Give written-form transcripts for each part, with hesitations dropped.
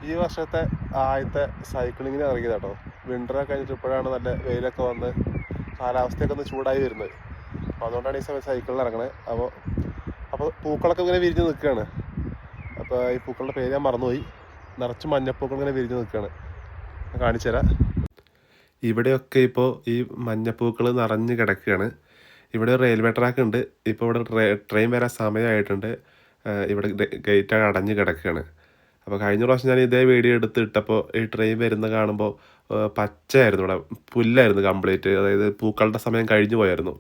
ഈ വർഷത്തെ ആദ്യത്തെ സൈക്ലിങ്ങിന് ഇറങ്ങിയത് കേട്ടോ. വിൻ്ററൊക്കെ കഴിഞ്ഞിട്ട് ഇപ്പോഴാണ് നല്ല വെയിലൊക്കെ വന്ന് കാലാവസ്ഥയൊക്കെ ഒന്ന് ചൂടായി വരുന്നത്. അപ്പോൾ അതുകൊണ്ടാണ് ഈ സമയത്ത് സൈക്കിളിൽ ഇറങ്ങണത്. അപ്പോൾ പൂക്കളൊക്കെ ഇങ്ങനെ വിരിഞ്ഞ് നിൽക്കുകയാണ്. അപ്പോൾ ഈ പൂക്കളുടെ പേര് ഞാൻ മറന്നുപോയി. നിറച്ച് മഞ്ഞപ്പൂക്കൾ ഇങ്ങനെ വിരിഞ്ഞ് നിൽക്കുകയാണ്. ഞാൻ കാണിച്ചു തരാം. ഇവിടെയൊക്കെ ഇപ്പോൾ ഈ മഞ്ഞപ്പൂക്കൾ നിറഞ്ഞ് കിടക്കുകയാണ്. ഇവിടെ റെയിൽവേ ട്രാക്ക് ഉണ്ട്. ഇപ്പോൾ ഇവിടെ ട്രെയിൻ വരാൻ സമയമായിട്ടുണ്ട്. ഇവിടെ ഗേറ്റ് അടഞ്ഞ് കിടക്കുകയാണ്. അപ്പോൾ കഴിഞ്ഞ പ്രാവശ്യം ഞാൻ ഇതേ വീഡിയോ എടുത്തിട്ടപ്പോൾ ഈ ട്രെയിൻ വരുന്ന കാണുമ്പോൾ പച്ചയായിരുന്നു, ഇവിടെ പുല്ലായിരുന്നു കംപ്ലീറ്റ്. അതായത് പൂക്കളുടെ സമയം കഴിഞ്ഞു പോയായിരുന്നു.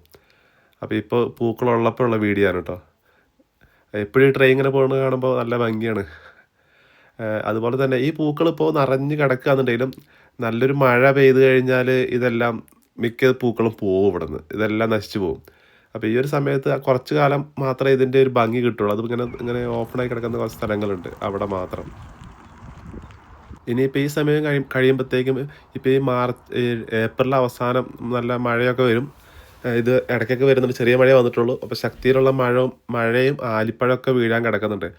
അപ്പോൾ ഇപ്പോൾ പൂക്കളുള്ളപ്പോഴുള്ള വീഡിയോ ആണ് കേട്ടോ. എപ്പോഴും ഈ ട്രെയിൻ ഇങ്ങനെ പോകുന്നത് കാണുമ്പോൾ നല്ല ഭംഗിയാണ്. അതുപോലെ തന്നെ ഈ പൂക്കളിപ്പോൾ നിറഞ്ഞ് കിടക്കുകയെന്നുണ്ടെങ്കിലും നല്ലൊരു മഴ പെയ്ത് കഴിഞ്ഞാൽ ഇതെല്ലാം മിക്ക പൂക്കളും പോവും ഇവിടെ നിന്ന്. ഇതെല്ലാം നശിച്ചു പോകും. അപ്പോൾ ഈ ഒരു സമയത്ത് കുറച്ച് കാലം മാത്രമേ ഇതിൻ്റെ ഒരു ഭംഗി കിട്ടുള്ളൂ. അത് ഇങ്ങനെ ഓപ്പണായി കിടക്കുന്ന കുറച്ച് സ്ഥലങ്ങളുണ്ട്, അവിടെ മാത്രം. ഇനിയിപ്പോൾ ഈ സമയം കഴിയുമ്പോഴത്തേക്കും ഇപ്പോൾ ഈ ഏപ്രിൽ അവസാനം നല്ല മഴയൊക്കെ വരും. ഇത് ഇടയ്ക്കൊക്കെ വരുന്നുണ്ട്. ചെറിയ മഴയെ വന്നിട്ടുള്ളൂ. അപ്പോൾ ശക്തിയിലുള്ള മഴയും ആലിപ്പഴമൊക്കെ വീഴാൻ കിടക്കുന്നുണ്ട്.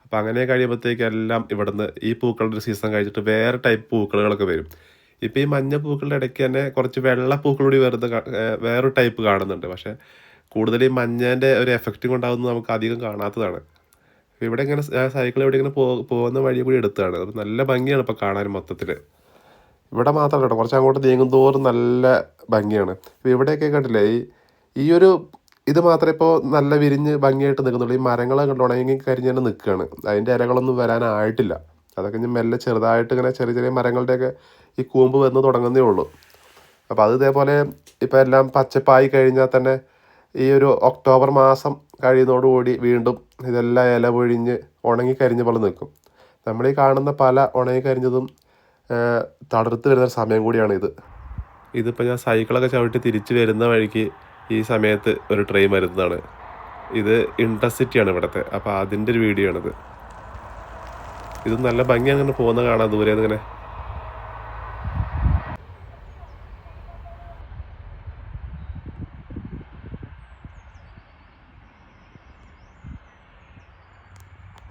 അപ്പോൾ അങ്ങനെ കഴിയുമ്പോഴത്തേക്കും എല്ലാം ഇവിടുന്ന് ഈ പൂക്കളുടെ ഒരു സീസൺ കഴിച്ചിട്ട് വേറെ ടൈപ്പ് പൂക്കളുകളൊക്കെ വരും. ഇപ്പോൾ ഈ മഞ്ഞ പൂക്കളുടെ ഇടയ്ക്ക് തന്നെ കുറച്ച് വെള്ള പൂക്കളൂടി വേറൊരു ടൈപ്പ് കാണുന്നുണ്ട്. പക്ഷേ കൂടുതൽ ഈ മഞ്ഞേൻ്റെ ഒരു എഫക്റ്റ് കൊണ്ടാവുന്നത് നമുക്ക് അധികം കാണാത്തതാണ്. ഇവിടെ ഇങ്ങനെ സൈക്കിൾ ഇവിടെ ഇങ്ങനെ പോകുന്ന വഴി കൂടി എടുത്തതാണ്. അത് നല്ല ഭംഗിയാണ് ഇപ്പോൾ കാണാൻ മൊത്തത്തിൽ. ഇവിടെ മാത്രമല്ല കേട്ടോ, കുറച്ച് അങ്ങോട്ട് നീങ്ങും തോറും നല്ല ഭംഗിയാണ്. ഇപ്പോൾ ഇവിടെയൊക്കെ കണ്ടില്ലേ, ഈ ഒരു ഇത് മാത്രമേ ഇപ്പോൾ നല്ല വിരിഞ്ഞ് ഭംഗിയായിട്ട് നിൽക്കുന്നുള്ളൂ. ഈ മരങ്ങളെ കണ്ട് ഉണങ്ങി കരിഞ്ഞ് തന്നെ നിൽക്കുകയാണ്. അതിൻ്റെ ഇലകളൊന്നും വരാനായിട്ടില്ല. അതൊക്കെ ഇനി മെല്ലെ ചെറുതായിട്ട് ഇങ്ങനെ ചെറിയ ചെറിയ മരങ്ങളുടെയൊക്കെ ഈ കൂമ്പ് വന്ന് തുടങ്ങുന്നേ ഉള്ളൂ. അപ്പോൾ അത് ഇതേപോലെ ഇപ്പോൾ എല്ലാം പച്ചപ്പായി കഴിഞ്ഞാൽ തന്നെ ഈ ഒരു ഒക്ടോബർ മാസം കഴിയുന്നതോടുകൂടി വീണ്ടും ഇതെല്ലാം ഇല പൊഴിഞ്ഞ് ഉണങ്ങിക്കരിഞ്ഞ പോലെ നിൽക്കും. നമ്മളീ കാണുന്ന പല ഉണങ്ങിക്കരിഞ്ഞതും തളർത്ത് വരുന്ന സമയം കൂടിയാണ് ഇത്. ഇതിപ്പോൾ ഞാൻ സൈക്കിളൊക്കെ ചവിട്ടി തിരിച്ച് വരുന്ന വഴിക്ക് ഈ സമയത്ത് ഒരു ട്രെയിൻ വരുന്നതാണ്. ഇത് ഇൻട്രസിറ്റിയാണ് ഇവിടുത്തെ. അപ്പോൾ അതിൻ്റെ ഒരു വീഡിയോ ആണിത്. ഇത് നല്ല ഭംഗി അങ്ങനെ പോകുന്ന കാണാം ദൂരെ നിന്ന് ഇങ്ങനെ.